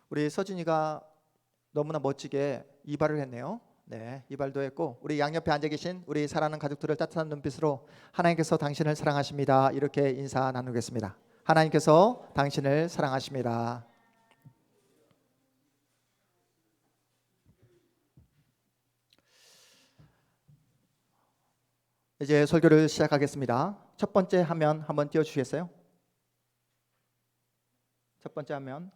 우리 서진이가 너무나 멋지게 이발을 했네요. 네, 이발도 했고 우리 양옆에 앉아 계신 우리 사랑하는 가족들을 따뜻한 눈빛으로 하나님께서 당신을 사랑하십니다. 이렇게 인사 나누겠습니다. 하나님께서 당신을 사랑하십니다. 이제 설교를 시작하겠습니다. 첫 번째 화면 한번 띄워주시겠어요? 첫 번째 화면.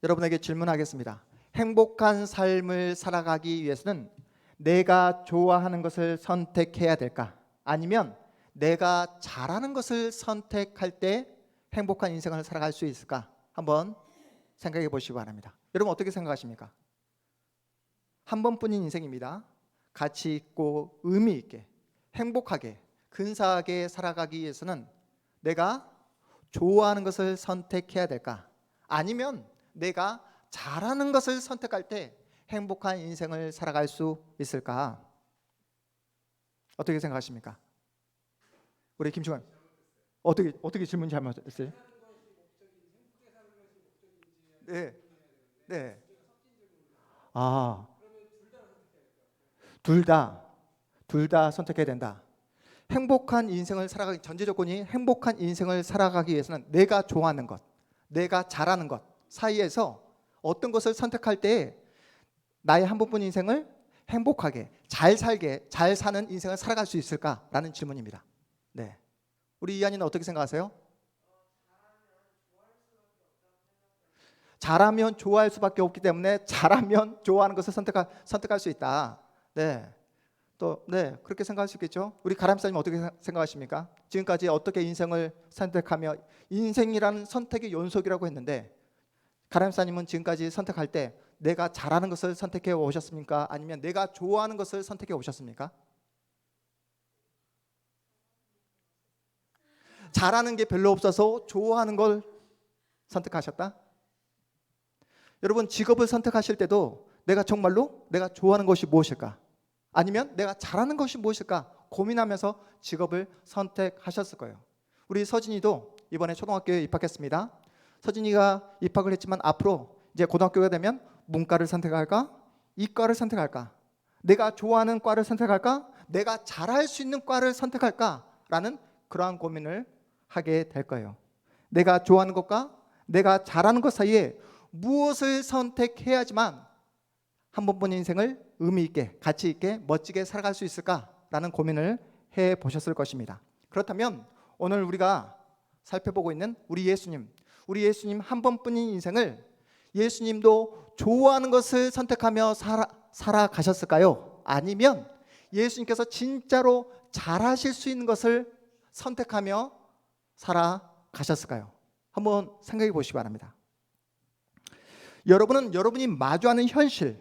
여러분에게 질문하겠습니다. 행복한 삶을 살아가기 위해서는 내가 좋아하는 것을 선택해야 될까? 아니면 내가 잘하는 것을 선택할 때 행복한 인생을 살아갈 수 있을까? 한번 생각해 보시기 바랍니다. 여러분 어떻게 생각하십니까? 한 번뿐인 인생입니다. 가치 있고 의미 있게 행복하게 근사하게 살아가기 위해서는 내가 좋아하는 것을 선택해야 될까? 아니면 내가 잘하는 것을 선택할 때 행복한 인생을 살아갈 수 있을까? 어떻게 생각하십니까? 우리 김충환 어떻게 질문 잘못했어요? 네, 네. 아, 둘 다 선택해야 된다. 행복한 인생을 살아가기 전제 조건이 행복한 인생을 살아가기 위해서는 내가 좋아하는 것, 내가 잘하는 것 사이에서 어떤 것을 선택할 때 나의 한 번뿐인 인생을 행복하게 잘 살게 잘 사는 인생을 살아갈 수 있을까라는 질문입니다. 네, 우리 이한이는 어떻게 생각하세요? 잘하면 좋아할 수밖에 없기 때문에 잘하면 좋아하는 것을 선택할 수 있다. 네. 또 네, 그렇게 생각할 수 있겠죠. 우리 가람사님 어떻게 생각하십니까? 지금까지 어떻게 인생을 선택하며 인생이라는 선택의 연속이라고 했는데 가람사님은 지금까지 선택할 때 내가 잘하는 것을 선택해 오셨습니까? 아니면 내가 좋아하는 것을 선택해 오셨습니까? 잘하는 게 별로 없어서 좋아하는 걸 선택하셨다? 여러분 직업을 선택하실 때도 내가 정말로 내가 좋아하는 것이 무엇일까? 아니면 내가 잘하는 것이 무엇일까 고민하면서 직업을 선택하셨을 거예요. 우리 서진이도 이번에 초등학교에 입학했습니다. 서진이가 입학을 했지만 앞으로 이제 고등학교가 되면 문과를 선택할까? 이과를 선택할까? 내가 좋아하는 과를 선택할까? 내가 잘할 수 있는 과를 선택할까? 라는 그러한 고민을 하게 될 거예요. 내가 좋아하는 것과 내가 잘하는 것 사이에 무엇을 선택해야지만 한 번뿐인 인생을 의미 있게 가치 있게 멋지게 살아갈 수 있을까라는 고민을 해보셨을 것입니다. 그렇다면 오늘 우리가 살펴보고 있는 우리 예수님 한 번뿐인 인생을 예수님도 좋아하는 것을 선택하며 살아가셨을까요? 아니면 예수님께서 진짜로 잘하실 수 있는 것을 선택하며 살아가셨을까요? 한번 생각해 보시기 바랍니다. 여러분은 여러분이 마주하는 현실,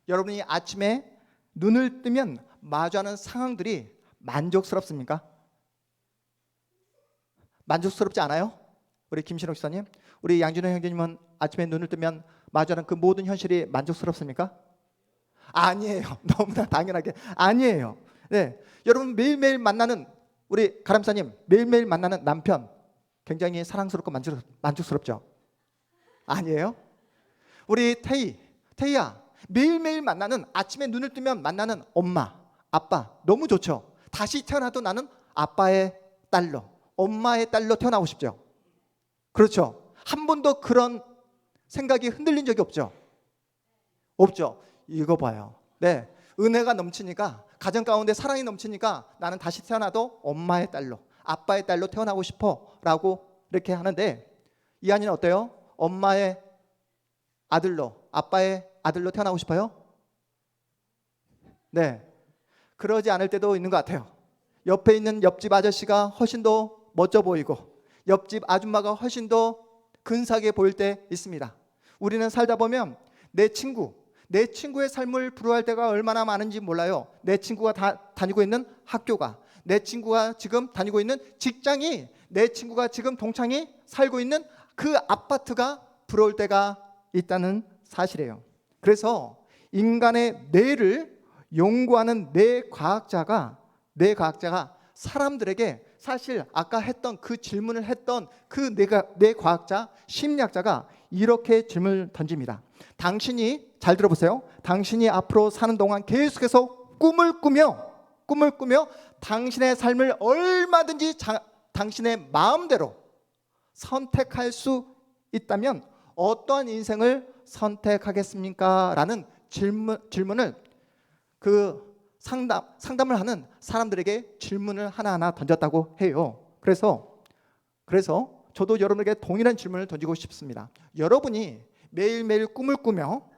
여러분이 아침에 눈을 뜨면 마주하는 상황들이 만족스럽습니까? 만족스럽지 않아요? 우리 김신옥 시사님, 우리 양진호 형제님은 아침에 눈을 뜨면 마주하는 그 모든 현실이 만족스럽습니까? 아니에요. 너무나 당연하게 아니에요. 네, 여러분 매일매일 만나는 우리 가람사님 매일매일 만나는 남편 굉장히 사랑스럽고 만족스럽죠? 아니에요? 우리 태희야 매일매일 만나는 아침에 눈을 뜨면 만나는 엄마, 아빠 너무 좋죠? 다시 태어나도 나는 아빠의 딸로 엄마의 딸로 태어나고 싶죠? 그렇죠? 한 번도 그런 생각이 흔들린 적이 없죠? 없죠? 이거 봐요. 네, 은혜가 넘치니까 가정 가운데 사랑이 넘치니까 나는 다시 태어나도 엄마의 딸로 아빠의 딸로 태어나고 싶어 라고 이렇게 하는데 이한이는 어때요? 엄마의 아들로 아빠의 아들로 태어나고 싶어요? 네, 그러지 않을 때도 있는 것 같아요. 옆에 있는 옆집 아저씨가 훨씬 더 멋져 보이고 옆집 아줌마가 훨씬 더 근사하게 보일 때 있습니다. 우리는 살다 보면 내 친구의 삶을 부러워할 때가 얼마나 많은지 몰라요. 내 친구가 다니고 있는 학교가, 내 친구가 지금 다니고 있는 직장이, 내 친구가 지금 동창이 살고 있는 그 아파트가 부러울 때가 있다는 사실이에요. 그래서 인간의 뇌를 연구하는 뇌과학자가 사람들에게 사실 아까 했던 그 질문을 했던 그 뇌과학자, 심리학자가 이렇게 질문을 던집니다. 당신이 잘 들어보세요. 당신이 앞으로 사는 동안 계속해서 꿈을 꾸며 당신의 삶을 얼마든지 당신의 마음대로 선택할 수 있다면 어떠한 인생을 선택하겠습니까? 라는 질문을 상담을 하는 사람들에게 질문을 하나하나 던졌다고 해요. 그래서 저도 여러분에게 동일한 질문을 던지고 싶습니다. 여러분이 매일매일 꿈을 꾸며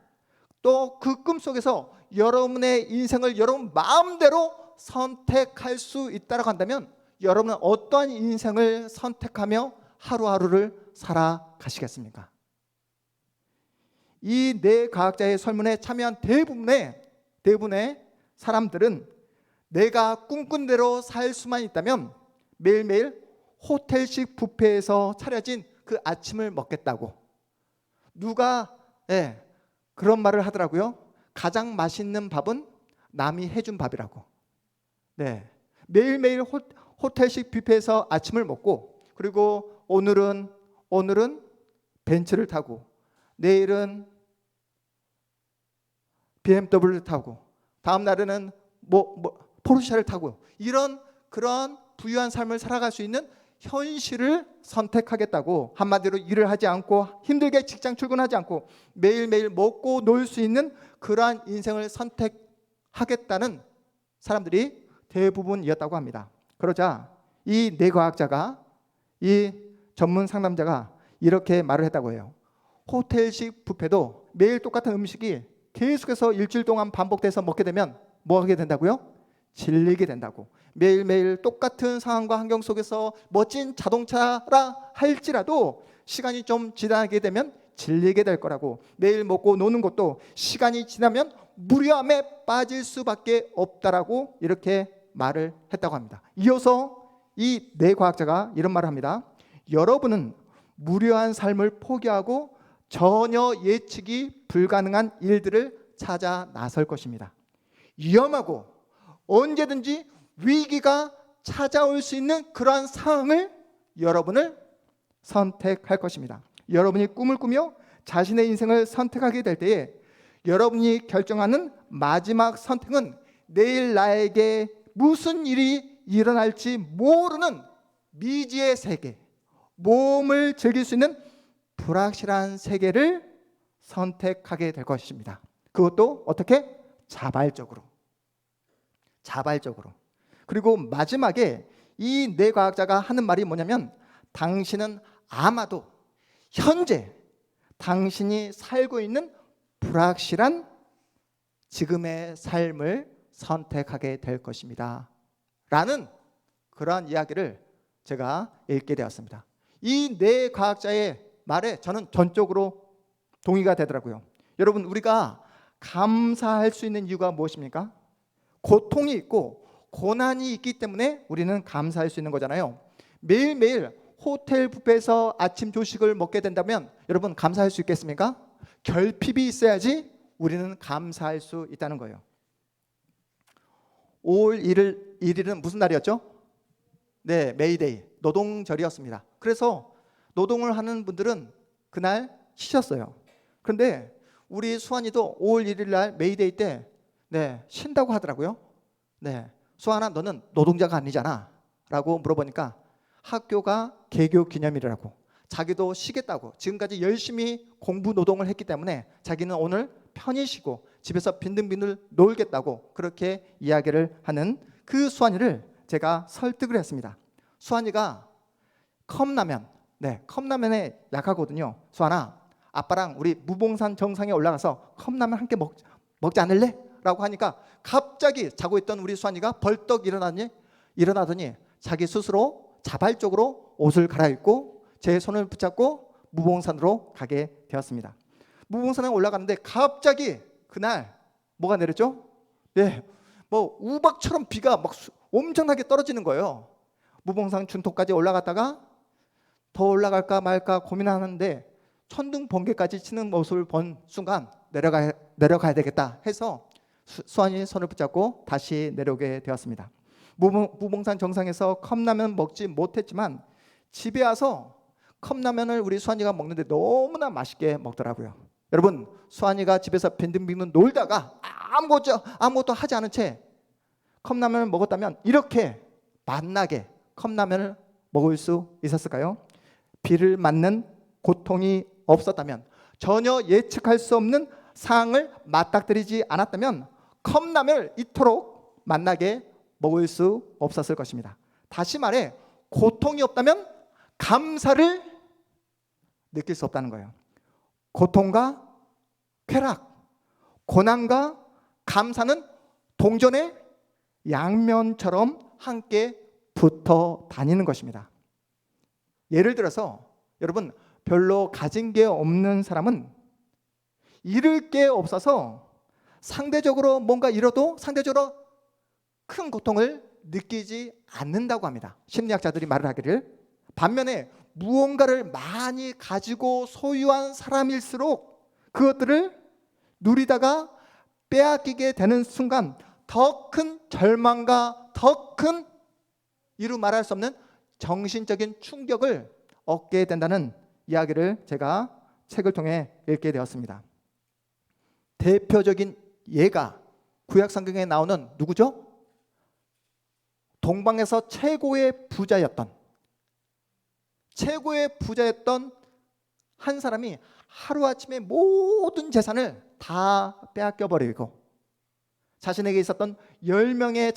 또 그 꿈 속에서 여러분의 인생을 여러분 마음대로 선택할 수 있다고 한다면 여러분은 어떠한 인생을 선택하며 하루하루를 살아가시겠습니까? 이 네 과학자의 설문에 참여한 대부분의 사람들은 내가 꿈꾼 대로 살 수만 있다면 매일매일 호텔식 뷔페에서 차려진 그 아침을 먹겠다고, 누가 그런 말을 하더라고요. 가장 맛있는 밥은 남이 해준 밥이라고. 매일매일 호텔식 뷔페에서 아침을 먹고, 그리고 오늘은 벤츠를 타고, 내일은 BMW를 타고, 다음 날에는 포르쉐를 타고, 그런 부유한 삶을 살아갈 수 있는 현실을 선택하겠다고, 한마디로 일을 하지 않고 힘들게 직장 출근하지 않고 매일매일 먹고 놀 수 있는 그러한 인생을 선택하겠다는 사람들이 대부분이었다고 합니다. 그러자 이 뇌과학자가, 이 전문 상담자가 이렇게 말을 했다고 해요. 호텔식 뷔페도 매일 똑같은 음식이 계속해서 일주일 동안 반복돼서 먹게 되면 뭐 하게 된다고요? 질리게 된다고. 매일매일 똑같은 상황과 환경 속에서 멋진 자동차라 할지라도 시간이 좀 지나게 되면 질리게 될 거라고. 매일 먹고 노는 것도 시간이 지나면 무료함에 빠질 수밖에 없다라고 이렇게 말을 했다고 합니다. 이어서 이 뇌과학자가 이런 말을 합니다. 여러분은 무료한 삶을 포기하고 전혀 예측이 불가능한 일들을 찾아 나설 것입니다. 위험하고 언제든지 위기가 찾아올 수 있는 그러한 상황을 여러분을 선택할 것입니다. 여러분이 꿈을 꾸며 자신의 인생을 선택하게 될 때에 여러분이 결정하는 마지막 선택은 내일 나에게 무슨 일이 일어날지 모르는 미지의 세계, 모험을 즐길 수 있는 불확실한 세계를 선택하게 될 것입니다. 그것도 어떻게? 자발적으로. 그리고 마지막에 이 뇌과학자가 하는 말이 뭐냐면, 당신은 아마도 현재 당신이 살고 있는 불확실한 지금의 삶을 선택하게 될 것입니다 라는 그러한 이야기를 제가 읽게 되었습니다. 이 뇌과학자의 말에 저는 전적으로 동의가 되더라고요. 여러분, 우리가 감사할 수 있는 이유가 무엇입니까? 고통이 있고 고난이 있기 때문에 우리는 감사할 수 있는 거잖아요. 매일매일 호텔 뷔페에서 아침 조식을 먹게 된다면 여러분 감사할 수 있겠습니까? 결핍이 있어야지 우리는 감사할 수 있다는 거예요. 5월 1일은 무슨 날이었죠? 메이데이, 노동절이었습니다. 그래서 노동을 하는 분들은 그날 쉬셨어요. 그런데 우리 수환이도 5월 1일 날 메이데이 때 쉰다고 하더라고요. 수환아, 너는 노동자가 아니잖아 라고 물어보니까 학교가 개교 기념일이라고, 자기도 쉬겠다고, 지금까지 열심히 공부 노동을 했기 때문에 자기는 오늘 편히 쉬고 집에서 빈둥빈둥 놀겠다고 그렇게 이야기를 하는 그 수환이를 제가 설득을 했습니다. 수환이가 컵라면에 약하거든요. 수환아, 아빠랑 우리 무봉산 정상에 올라가서 컵라면 함께 먹지 않을래? 라고 하니까 갑자기 자고 있던 우리 수환이가 벌떡 일어나더니 자기 스스로 자발적으로 옷을 갈아입고 제 손을 붙잡고 무봉산으로 가게 되었습니다. 무봉산에 올라갔는데 갑자기 그날 뭐가 내렸죠? 우박처럼 비가 막 엄청나게 떨어지는 거예요. 무봉산 준토까지 올라갔다가 더 올라갈까 말까 고민하는데 천둥 번개까지 치는 모습을 본 순간 내려가야 되겠다 해서 수환이 손을 붙잡고 다시 내려오게 되었습니다. 무봉산 정상에서 컵라면 먹지 못했지만 집에 와서 컵라면을 우리 수환이가 먹는데 너무나 맛있게 먹더라고요. 여러분, 수환이가 집에서 빈둥빈둥 놀다가 아무것도 하지 않은 채 컵라면을 먹었다면 이렇게 맛나게 컵라면을 먹을 수 있었을까요? 비를 맞는 고통이 없었다면, 전혀 예측할 수 없는 상황을 맞닥뜨리지 않았다면 컵라면을 이토록 맛나게 먹을 수 없었을 것입니다. 다시 말해, 고통이 없다면 감사를 느낄 수 없다는 거예요. 고통과 쾌락, 고난과 감사는 동전의 양면처럼 함께 붙어 다니는 것입니다. 예를 들어서 여러분, 별로 가진 게 없는 사람은 잃을 게 없어서 상대적으로 뭔가 잃어도 상대적으로 큰 고통을 느끼지 않는다고 합니다. 심리학자들이 말을 하기를. 반면에 무언가를 많이 가지고 소유한 사람일수록 그것들을 누리다가 빼앗기게 되는 순간 더 큰 절망과 더 큰 이루 말할 수 없는 정신적인 충격을 얻게 된다는 이야기를 제가 책을 통해 읽게 되었습니다. 대표적인 예가 구약 성경에 나오는 누구죠? 동방에서 최고의 부자였던 한 사람이 하루아침에 모든 재산을 다 빼앗겨버리고 자신에게 있었던 10명의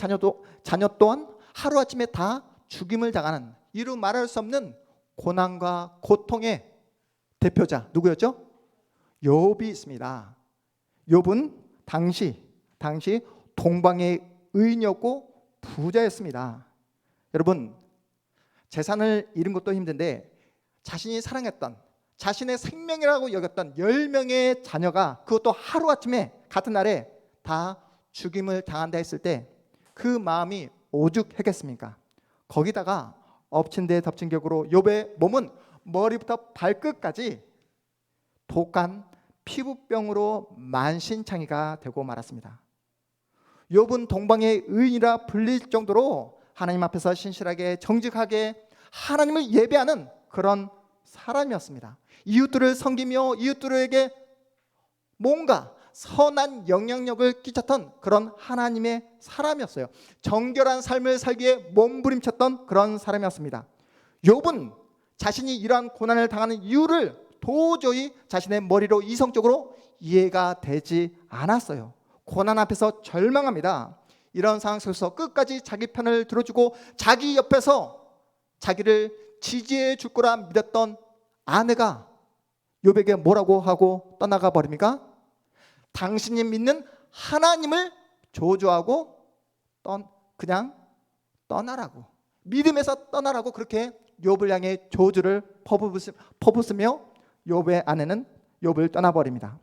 자녀 또한 하루아침에 다 죽임을 당하는 이루 말할 수 없는 고난과 고통의 대표자 누구였죠? 욥이 있습니다. 욥은 당시 동방의 의인이었고 부자였습니다. 여러분, 재산을 잃은 것도 힘든데 자신이 사랑했던, 자신의 생명이라고 여겼던 10명의 자녀가 그것도 하루아침에 같은 날에 다 죽임을 당한다 했을 때 그 마음이 오죽했겠습니까? 거기다가 엎친 데 덮친 격으로 욥의 몸은 머리부터 발끝까지 독한 피부병으로 만신창이가 되고 말았습니다. 욥은 동방의 의인이라 불릴 정도로 하나님 앞에서 신실하게 정직하게 하나님을 예배하는 그런 사람이었습니다. 이웃들을 섬기며 이웃들에게 뭔가 선한 영향력을 끼쳤던 그런 하나님의 사람이었어요. 정결한 삶을 살기에 몸부림쳤던 그런 사람이었습니다. 욥은 자신이 이러한 고난을 당하는 이유를 도저히 자신의 머리로 이성적으로 이해가 되지 않았어요. 고난 앞에서 절망합니다. 이런 상황 속에서 끝까지 자기 편을 들어주고 자기 옆에서 자기를 지지해 줄 거라 믿었던 아내가 욥에게 뭐라고 하고 떠나가 버립니까? 당신이 믿는 하나님을 저주하고 그냥 떠나라고, 믿음에서 떠나라고 그렇게 욥을 향해 저주를 퍼붓으며 욥의 아내는 욥을 떠나버립니다.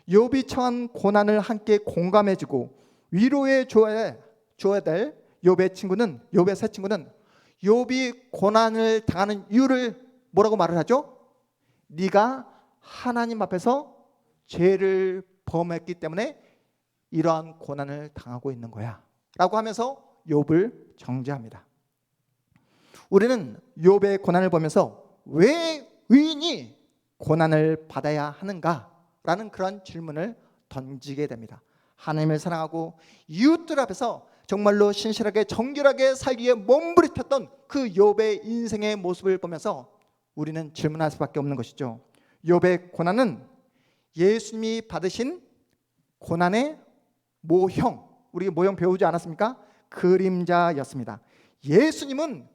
욥이 처한 고난을 함께 공감해주고 위로해 줘야 될 욥의 세 친구는 욥이 고난을 당하는 이유를 뭐라고 말을 하죠? 네가 하나님 앞에서 죄를 범했기 때문에 이러한 고난을 당하고 있는 거야 라고 하면서 욥을 정죄합니다. 우리는 욥의 고난을 보면서 왜 의인이 고난을 받아야 하는가라는 그런 질문을 던지게 됩니다. 하나님을 사랑하고 이웃들 앞에서 정말로 신실하게 정결하게 살기에 몸부림쳤던 그 욥의 인생의 모습을 보면서 우리는 질문할 수밖에 없는 것이죠. 욥의 고난은 예수님이 받으신 고난의 모형, 우리 모형 배우지 않았습니까? 그림자였습니다. 예수님은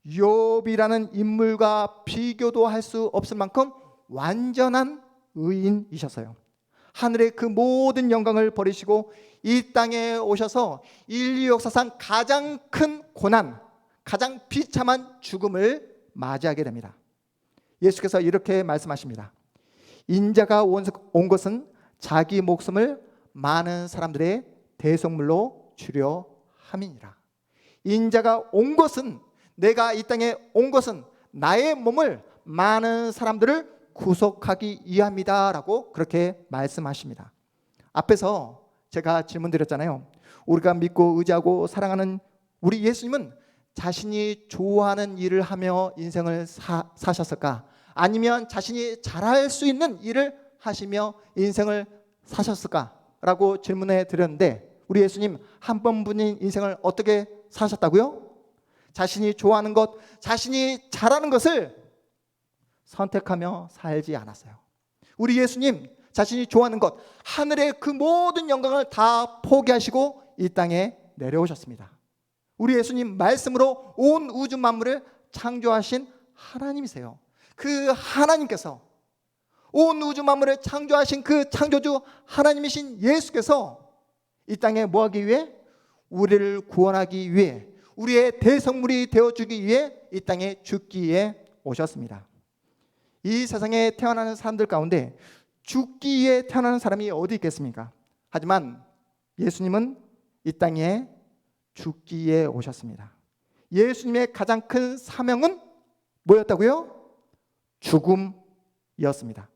욥이라는 인물과 비교도 할 수 없을 만큼 완전한 의인이셨어요. 하늘의 그 모든 영광을 버리시고 이 땅에 오셔서 인류 역사상 가장 큰 고난, 가장 비참한 죽음을 맞이하게 됩니다. 예수께서 이렇게 말씀하십니다. 인자가 온 것은 자기 목숨을 많은 사람들의 대속물로 주려 함이니라. 인자가 온 것은, 내가 이 땅에 온 것은 나의 몸을 많은 사람들을 구속하기 위함이다 라고 그렇게 말씀하십니다. 앞에서 제가 질문드렸잖아요. 우리가 믿고 의지하고 사랑하는 우리 예수님은 자신이 좋아하는 일을 하며 인생을 사셨을까? 아니면 자신이 잘할 수 있는 일을 하시며 인생을 사셨을까라고 질문해 드렸는데, 우리 예수님 한 번뿐인 인생을 어떻게 사셨다고요? 자신이 좋아하는 것, 자신이 잘하는 것을 선택하며 살지 않았어요. 우리 예수님 자신이 좋아하는 것, 하늘의 그 모든 영광을 다 포기하시고 이 땅에 내려오셨습니다. 우리 예수님 말씀으로 온 우주 만물을 창조하신 하나님이세요. 그 하나님께서, 온 우주 만물을 창조하신 그 창조주 하나님이신 예수께서 이 땅에 뭐 하기 위해? 우리를 구원하기 위해, 우리의 대성물이 되어주기 위해 이 땅에 죽기 위해 오셨습니다. 이 세상에 태어나는 사람들 가운데 죽기 위해 태어나는 사람이 어디 있겠습니까? 하지만 예수님은 이 땅에 죽기 위해 오셨습니다. 예수님의 가장 큰 사명은 뭐였다고요? 죽음이었습니다.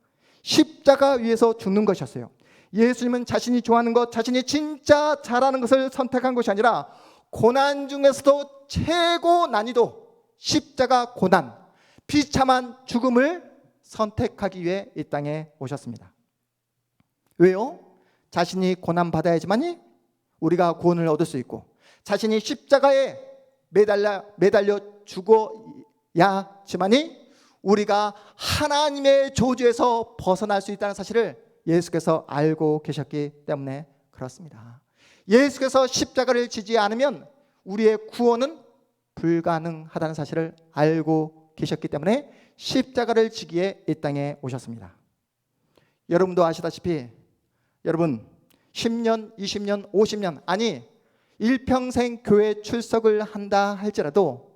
십자가 위에서 죽는 것이었어요. 예수님은 자신이 좋아하는 것, 자신이 진짜 잘하는 것을 선택한 것이 아니라 고난 중에서도 최고 난이도 십자가 고난, 비참한 죽음을 선택하기 위해 이 땅에 오셨습니다. 왜요? 자신이 고난 받아야지만이 우리가 구원을 얻을 수 있고, 자신이 십자가에 매달려 죽어야지만이 우리가 하나님의 저주에서 벗어날 수 있다는 사실을 예수께서 알고 계셨기 때문에 그렇습니다. 예수께서 십자가를 지지 않으면 우리의 구원은 불가능하다는 사실을 알고 계셨기 때문에 십자가를 지기에 이 땅에 오셨습니다. 여러분도 아시다시피, 여러분 10년, 20년, 50년, 아니 일평생 교회 출석을 한다 할지라도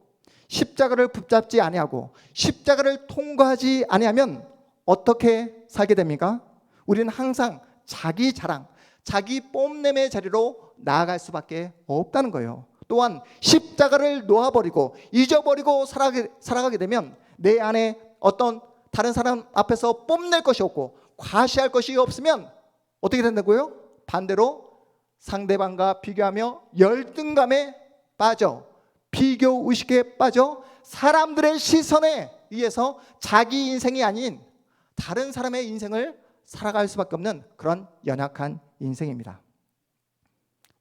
십자가를 붙잡지 아니하고 십자가를 통과하지 아니하면 어떻게 살게 됩니까? 우리는 항상 자기 자랑, 자기 뽐냄의 자리로 나아갈 수밖에 없다는 거예요. 또한 십자가를 놓아버리고 잊어버리고 살아가게 되면 내 안에 어떤 다른 사람 앞에서 뽐낼 것이 없고 과시할 것이 없으면 어떻게 된다고요? 반대로 상대방과 비교하며 열등감에 빠져, 비교 의식에 빠져 사람들의 시선에 의해서 자기 인생이 아닌 다른 사람의 인생을 살아갈 수밖에 없는 그런 연약한 인생입니다.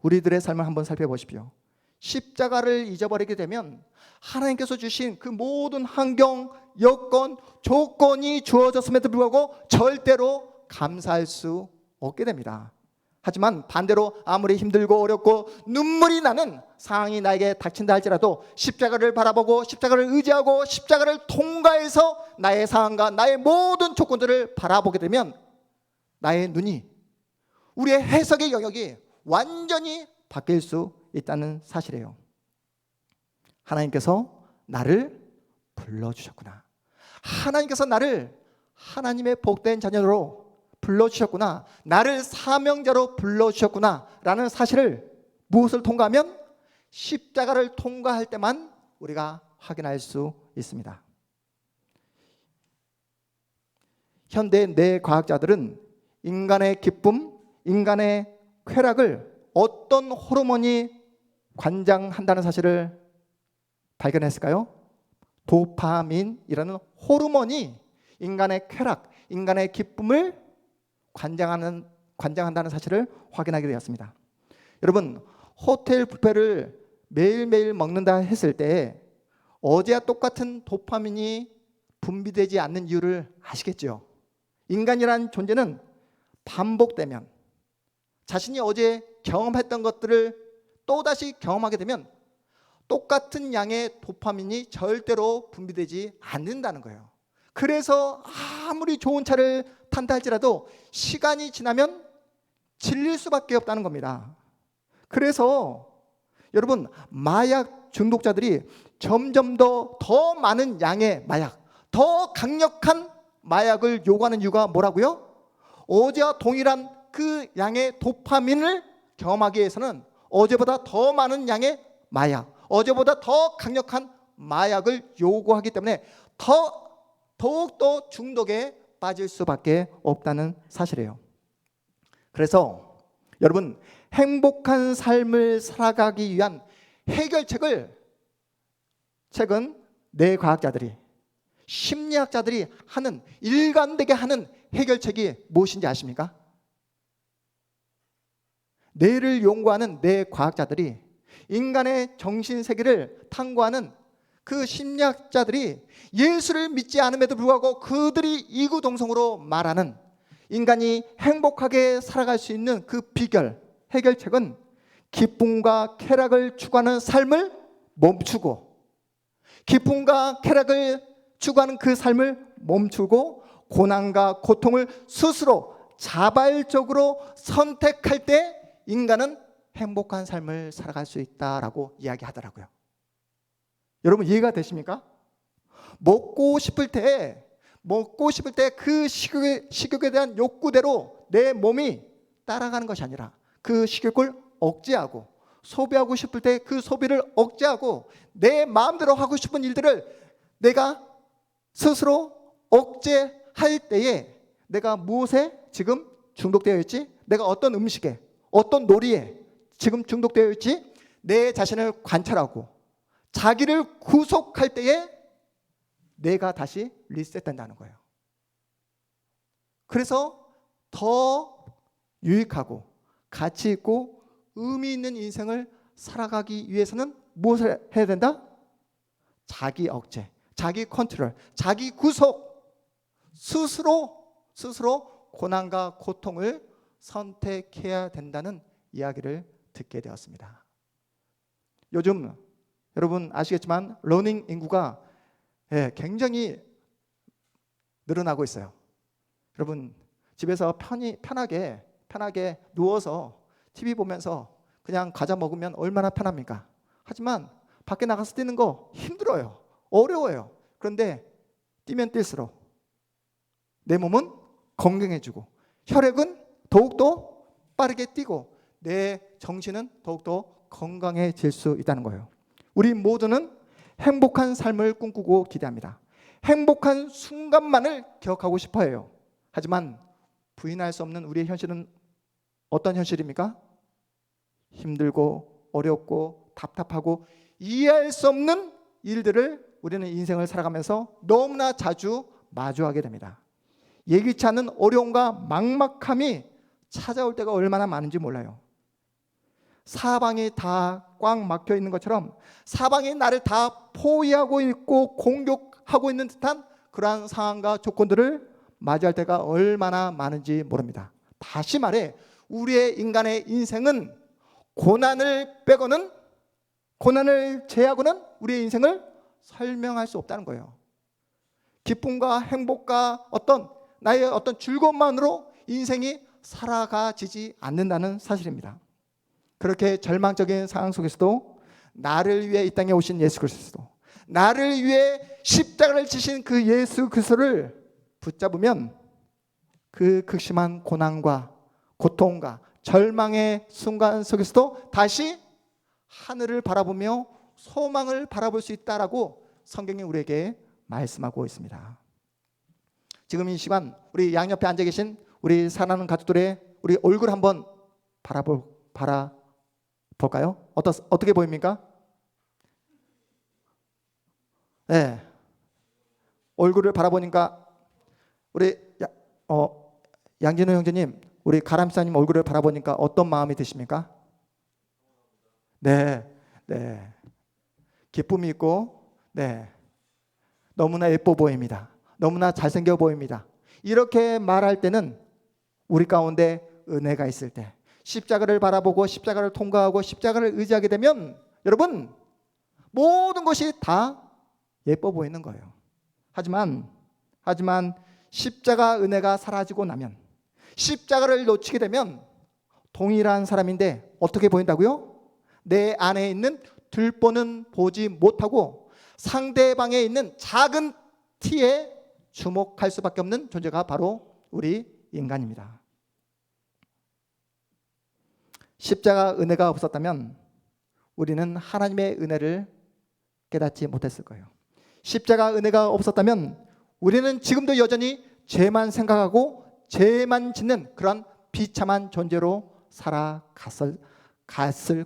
우리들의 삶을 한번 살펴보십시오. 십자가를 잊어버리게 되면 하나님께서 주신 그 모든 환경, 여건, 조건이 주어졌음에도 불구하고 절대로 감사할 수 없게 됩니다. 하지만 반대로 아무리 힘들고 어렵고 눈물이 나는 상황이 나에게 닥친다 할지라도 십자가를 바라보고 십자가를 의지하고 십자가를 통과해서 나의 상황과 나의 모든 조건들을 바라보게 되면 나의 눈이, 우리의 해석의 영역이 완전히 바뀔 수 있다는 사실이에요. 하나님께서 나를 불러주셨구나. 하나님께서 나를 하나님의 복된 자녀로 불러주셨구나. 나를 사명자로 불러주셨구나 라는 사실을 무엇을 통과하면? 십자가를 통과할 때만 우리가 확인할 수 있습니다. 현대 뇌과학자들은 인간의 기쁨, 인간의 쾌락을 어떤 호르몬이 관장한다는 사실을 발견했을까요? 도파민이라는 호르몬이 인간의 쾌락, 인간의 기쁨을 관장한다는 사실을 확인하게 되었습니다. 여러분, 호텔 뷔페를 매일매일 먹는다 했을 때 어제와 똑같은 도파민이 분비되지 않는 이유를 아시겠죠? 인간이란 존재는 반복되면, 자신이 어제 경험했던 것들을 또다시 경험하게 되면 똑같은 양의 도파민이 절대로 분비되지 않는다는 거예요. 그래서 아무리 좋은 차를 탄다 할지라도 시간이 지나면 질릴 수밖에 없다는 겁니다. 그래서 여러분, 마약 중독자들이 점점 더 많은 양의 마약, 더 강력한 마약을 요구하는 이유가 뭐라고요? 어제와 동일한 그 양의 도파민을 경험하기 위해서는 어제보다 더 많은 양의 마약, 어제보다 더 강력한 마약을 요구하기 때문에 더욱더 중독에 빠질 수밖에 없다는 사실이에요. 그래서 여러분, 행복한 삶을 살아가기 위한 해결책을 최근 뇌과학자들이 심리학자들이 하는, 일관되게 하는 해결책이 무엇인지 아십니까? 뇌를 연구하는 뇌 과학자들이, 인간의 정신세계를 탐구하는 그 심리학자들이 예수를 믿지 않음에도 불구하고 그들이 이구동성으로 말하는 인간이 행복하게 살아갈 수 있는 그 비결, 해결책은 기쁨과 쾌락을 추구하는 삶을 멈추고, 기쁨과 쾌락을 추구하는 그 삶을 멈추고 고난과 고통을 스스로 자발적으로 선택할 때 인간은 행복한 삶을 살아갈 수 있다라고 이야기하더라고요. 여러분 이해가 되십니까? 먹고 싶을 때 그 식욕에 대한 욕구대로 내 몸이 따라가는 것이 아니라 그 식욕을 억제하고, 소비하고 싶을 때 그 소비를 억제하고 내 마음대로 하고 싶은 일들을 내가 스스로 억제할 때에 내가 무엇에 지금 중독되어 있지? 내가 어떤 음식에, 어떤 놀이에 지금 중독되어 있지? 내 자신을 관찰하고 자기를 구속할 때에 내가 다시 리셋된다는 거예요. 그래서 더 유익하고 가치 있고 의미 있는 인생을 살아가기 위해서는 무엇을 해야 된다? 자기 억제, 자기 컨트롤, 자기 구속, 스스로 고난과 고통을 선택해야 된다는 이야기를 듣게 되었습니다. 요즘 여러분 아시겠지만 러닝 인구가 굉장히 늘어나고 있어요. 여러분 집에서 편하게 누워서 TV 보면서 그냥 과자 먹으면 얼마나 편합니까? 하지만 밖에 나가서 뛰는 거 힘들어요. 어려워요. 그런데 뛰면 뛸수록 내 몸은 건강해지고 혈액은 더욱더 빠르게 뛰고 내 정신은 더욱더 건강해질 수 있다는 거예요. 우리 모두는 행복한 삶을 꿈꾸고 기대합니다. 행복한 순간만을 기억하고 싶어 해요. 하지만 부인할 수 없는 우리의 현실은 어떤 현실입니까? 힘들고 어렵고 답답하고 이해할 수 없는 일들을 우리는 인생을 살아가면서 너무나 자주 마주하게 됩니다. 예기치 않은 어려움과 막막함이 찾아올 때가 얼마나 많은지 몰라요. 사방이 다 꽉 막혀 있는 것처럼 사방이 나를 다 포위하고 있고 공격하고 있는 듯한 그러한 상황과 조건들을 맞이할 때가 얼마나 많은지 모릅니다. 다시 말해 우리의 인간의 인생은 고난을 제하고는 우리의 인생을 설명할 수 없다는 거예요. 기쁨과 행복과 나의 어떤 즐거움만으로 인생이 살아가지지 않는다는 사실입니다. 그렇게 절망적인 상황 속에서도 나를 위해 이 땅에 오신 예수 그리스도, 나를 위해 십자가를 지신 그 예수 그리스도를 붙잡으면 그 극심한 고난과 고통과 절망의 순간 속에서도 다시 하늘을 바라보며 소망을 바라볼 수 있다라고 성경이 우리에게 말씀하고 있습니다. 지금 이 시간 우리 양옆에 앉아 계신 우리 사랑하는 가족들의 우리 얼굴 한번 바라볼까요? 어떻게 보입니까? 네. 얼굴을 바라보니까 우리 양진호 형제님, 우리 가람사님 얼굴을 바라보니까 어떤 마음이 드십니까? 네. 기쁨이 있고, 너무나 예뻐 보입니다. 너무나 잘생겨 보입니다. 이렇게 말할 때는 우리 가운데 은혜가 있을 때, 십자가를 바라보고 십자가를 통과하고 십자가를 의지하게 되면 여러분 모든 것이 다 예뻐 보이는 거예요. 하지만 십자가 은혜가 사라지고 나면, 십자가를 놓치게 되면 동일한 사람인데 어떻게 보인다고요? 내 안에 있는 들보는 보지 못하고 상대방에 있는 작은 티에 주목할 수밖에 없는 존재가 바로 우리 인간입니다. 십자가 은혜가 없었다면 우리는 하나님의 은혜를 깨닫지 못했을 거예요. 십자가 은혜가 없었다면 우리는 지금도 여전히 죄만 생각하고 죄만 짓는 그런 비참한 존재로 살아갔을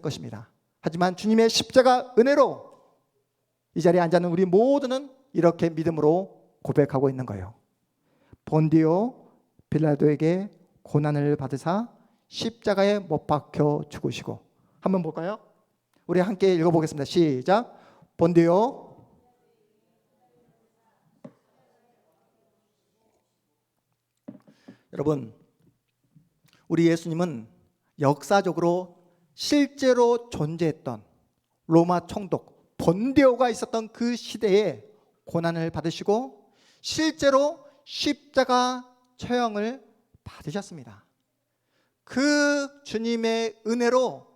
것입니다. 하지만 주님의 십자가 은혜로 이 자리에 앉아있는 우리 모두는 이렇게 믿음으로 고백하고 있는 거예요. 본디오 빌라도에게 고난을 받으사 십자가에 못 박혀 죽으시고. 한번 볼까요? 우리 함께 읽어보겠습니다. 시작. 본디오 여러분, 우리 예수님은 역사적으로 실제로 존재했던 로마 총독 본디오가 있었던 그 시대에 고난을 받으시고 실제로 십자가 처형을 받으셨습니다. 그 주님의 은혜로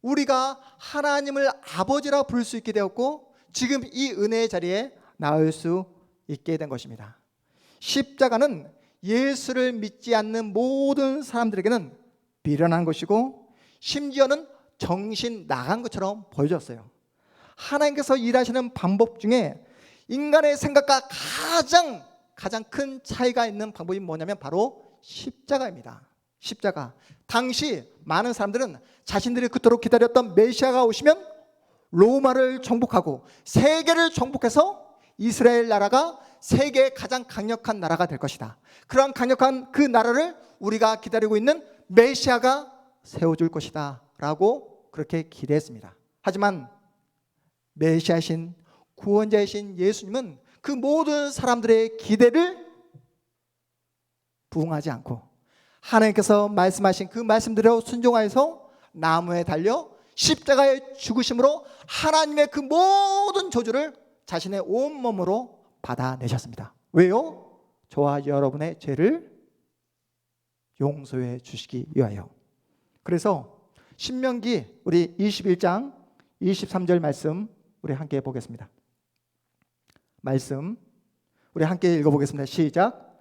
우리가 하나님을 아버지라 부를 수 있게 되었고 지금 이 은혜의 자리에 나올 수 있게 된 것입니다. 십자가는 예수를 믿지 않는 모든 사람들에게는 미련한 것이고 심지어는 정신 나간 것처럼 보여졌어요. 하나님께서 일하시는 방법 중에 인간의 생각과 가장 큰 차이가 있는 방법이 뭐냐면 바로 십자가입니다. 십자가. 당시 많은 사람들은 자신들이 그토록 기다렸던 메시아가 오시면 로마를 정복하고 세계를 정복해서 이스라엘 나라가 세계의 가장 강력한 나라가 될 것이다. 그러한 강력한 그 나라를 우리가 기다리고 있는 메시아가 세워줄 것이다 라고 그렇게 기대했습니다. 하지만 메시아신 구원자이신 예수님은 그 모든 사람들의 기대를 부응하지 않고 하나님께서 말씀하신 그 말씀대로 순종하여서 나무에 달려 십자가의 죽으심으로 하나님의 그 모든 저주를 자신의 온몸으로 받아내셨습니다. 왜요? 저와 여러분의 죄를 용서해 주시기 위하여. 그래서 신명기 우리 21장 23절 말씀 우리 함께 보겠습니다. 말씀 우리 함께 읽어보겠습니다. 시작.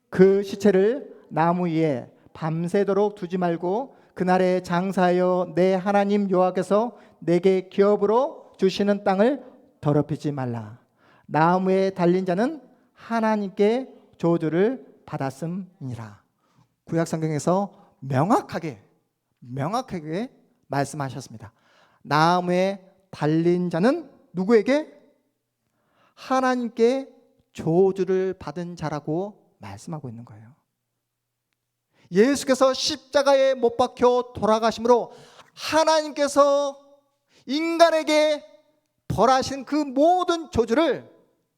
그 시체를 나무 위에 밤새도록 두지 말고 그날에 장사하여 내 하나님 여호와께서 내게 기업으로 주시는 땅을 더럽히지 말라. 나무에 달린 자는 하나님께 저주를 받았음이니라. 구약 성경에서 명확하게 말씀하셨습니다. 나무에 달린 자는 누구에게? 하나님께 저주를 받은 자라고 말씀하고 있는 거예요. 예수께서 십자가에 못 박혀 돌아가심으로 하나님께서 인간에게 벌하신 그 모든 저주를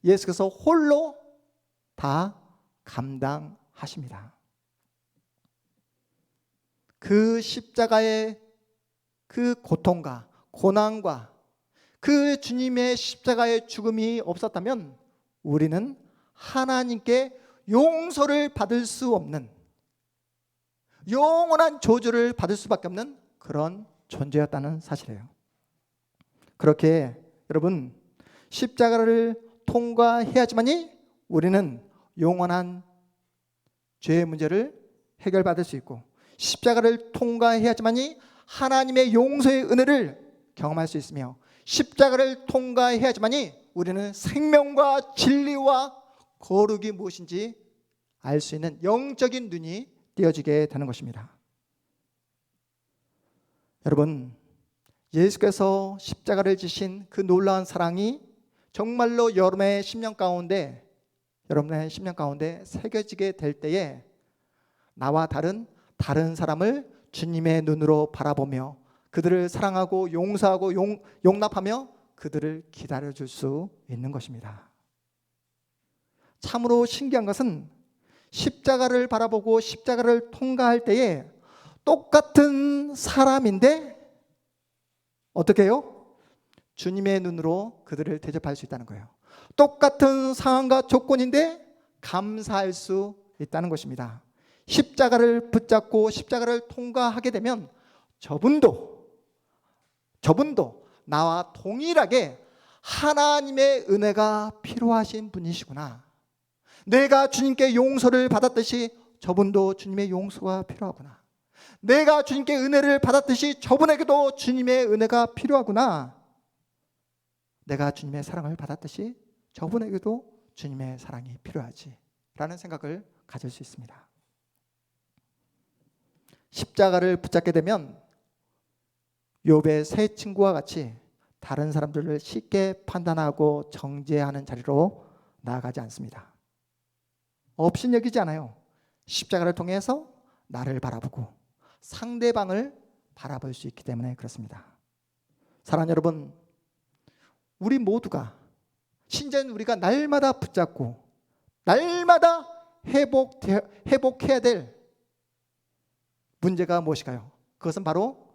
예수께서 홀로 다 감당하십니다. 그 십자가의 그 고통과 고난과 그 주님의 십자가의 죽음이 없었다면 우리는 하나님께 용서를 받을 수 없는 영원한 저주를 받을 수밖에 없는 그런 존재였다는 사실이에요. 그렇게 여러분 십자가를 통과해야지만이 우리는 영원한 죄의 문제를 해결받을 수 있고 십자가를 통과해야지만이 하나님의 용서의 은혜를 경험할 수 있으며 십자가를 통과해야지만이 우리는 생명과 진리와 거룩이 무엇인지 알 수 있는 영적인 눈이 띄어지게 되는 것입니다. 여러분, 예수께서 십자가를 지신 그 놀라운 사랑이 정말로 여러분의 심령 가운데 새겨지게 될 때에 나와 다른 사람을 주님의 눈으로 바라보며 그들을 사랑하고 용서하고 용납하며 그들을 기다려줄 수 있는 것입니다. 참으로 신기한 것은 십자가를 바라보고 십자가를 통과할 때에 똑같은 사람인데 어떻게 해요? 주님의 눈으로 그들을 대접할 수 있다는 거예요. 똑같은 상황과 조건인데 감사할 수 있다는 것입니다. 십자가를 붙잡고 십자가를 통과하게 되면 저분도 나와 동일하게 하나님의 은혜가 필요하신 분이시구나. 내가 주님께 용서를 받았듯이 저분도 주님의 용서가 필요하구나. 내가 주님께 은혜를 받았듯이 저분에게도 주님의 은혜가 필요하구나. 내가 주님의 사랑을 받았듯이 저분에게도 주님의 사랑이 필요하지 라는 생각을 가질 수 있습니다. 십자가를 붙잡게 되면 욥의 세 친구와 같이 다른 사람들을 쉽게 판단하고 정죄하는 자리로 나아가지 않습니다. 업신여기지 않아요. 십자가를 통해서 나를 바라보고 상대방을 바라볼 수 있기 때문에 그렇습니다. 사랑하는 여러분, 우리 모두가 신자인 우리가 날마다 붙잡고 날마다 회복해야 될 문제가 무엇일까요? 그것은 바로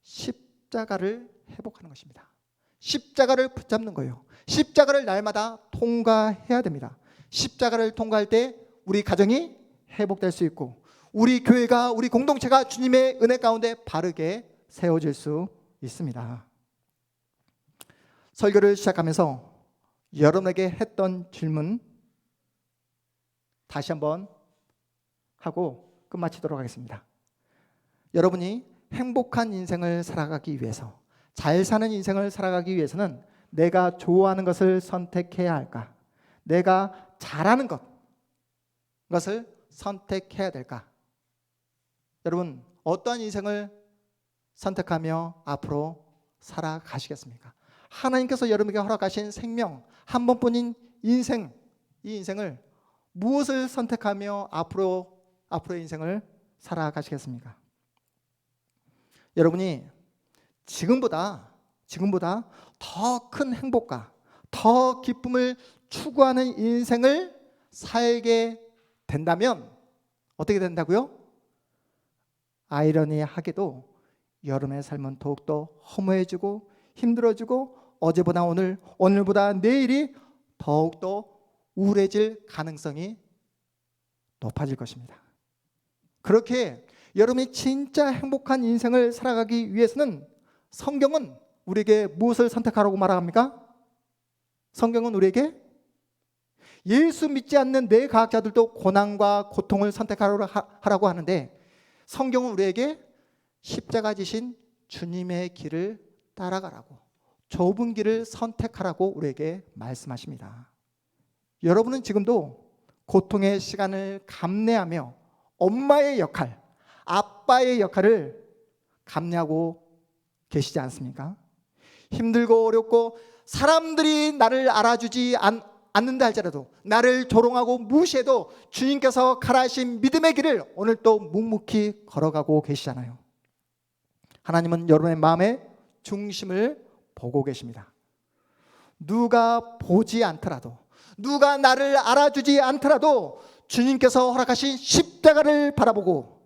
십자가를 회복하는 것입니다. 십자가를 붙잡는 거예요. 십자가를 날마다 통과해야 됩니다. 십자가를 통과할 때 우리 가정이 회복될 수 있고 우리 교회가, 우리 공동체가 주님의 은혜 가운데 바르게 세워질 수 있습니다. 설교를 시작하면서 여러분에게 했던 질문 다시 한번 하고 끝마치도록 하겠습니다. 여러분이 행복한 인생을 살아가기 위해서, 잘 사는 인생을 살아가기 위해서는 내가 좋아하는 것을 선택해야 할까? 내가 잘하는 것을 선택해야 될까? 여러분, 어떠한 인생을 선택하며 앞으로 살아가시겠습니까? 하나님께서 여러분에게 허락하신 생명, 한 번뿐인 인생, 이 인생을 무엇을 선택하며 앞으로의 인생을 살아가시겠습니까? 여러분이 지금보다 더 큰 행복과 더 기쁨을 추구하는 인생을 살게 된다면 어떻게 된다고요? 아이러니하게도 여러분의 삶은 더욱더 허무해지고 힘들어지고 어제보다 오늘보다 내일이 더욱더 우울해질 가능성이 높아질 것입니다. 그렇게 여러분이 진짜 행복한 인생을 살아가기 위해서는 성경은 우리에게 무엇을 선택하라고 말합니까? 성경은 우리에게 예수 믿지 않는 뇌과학자들도 고난과 고통을 선택하라고 하는데 성경은 우리에게 십자가 지신 주님의 길을 따라가라고, 좁은 길을 선택하라고 우리에게 말씀하십니다. 여러분은 지금도 고통의 시간을 감내하며 엄마의 역할, 아빠의 역할을 감내하고 계시지 않습니까? 힘들고 어렵고 사람들이 나를 알아주지 않는다 할지라도, 나를 조롱하고 무시해도 주님께서 가라하신 믿음의 길을 오늘 또 묵묵히 걸어가고 계시잖아요. 하나님은 여러분의 마음의 중심을 보고 계십니다. 누가 보지 않더라도, 누가 나를 알아주지 않더라도 주님께서 허락하신 십자가를 바라보고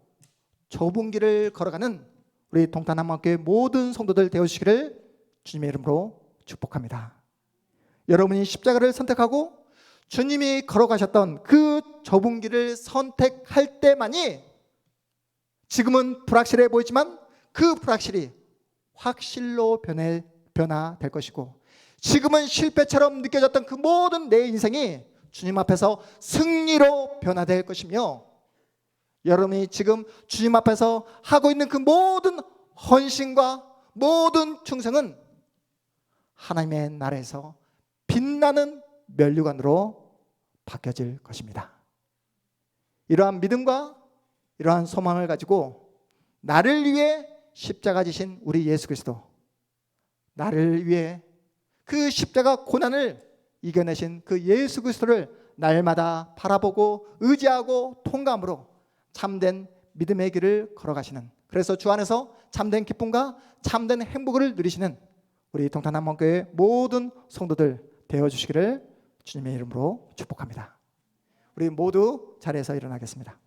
좁은 길을 걸어가는 우리 동탄한마음교회 모든 성도들 되어주시기를 주님의 이름으로 축복합니다. 여러분이 십자가를 선택하고 주님이 걸어가셨던 그 좁은 길을 선택할 때만이 지금은 불확실해 보이지만 그 불확실이 확실로 변화될 것이고, 지금은 실패처럼 느껴졌던 그 모든 내 인생이 주님 앞에서 승리로 변화될 것이며, 여러분이 지금 주님 앞에서 하고 있는 그 모든 헌신과 모든 충성은 하나님의 나라에서 빛나는 면류관으로 바뀌어질 것입니다. 이러한 믿음과 이러한 소망을 가지고 나를 위해 십자가 지신 우리 예수 그리스도, 나를 위해 그 십자가 고난을 이겨내신 그 예수 그리스도를 날마다 바라보고 의지하고 통감으로 참된 믿음의 길을 걸어가시는, 그래서 주 안에서 참된 기쁨과 참된 행복을 누리시는 우리 동탄한마음교회 모든 성도들 되어주시기를 주님의 이름으로 축복합니다. 우리 모두 자리에서 일어나겠습니다.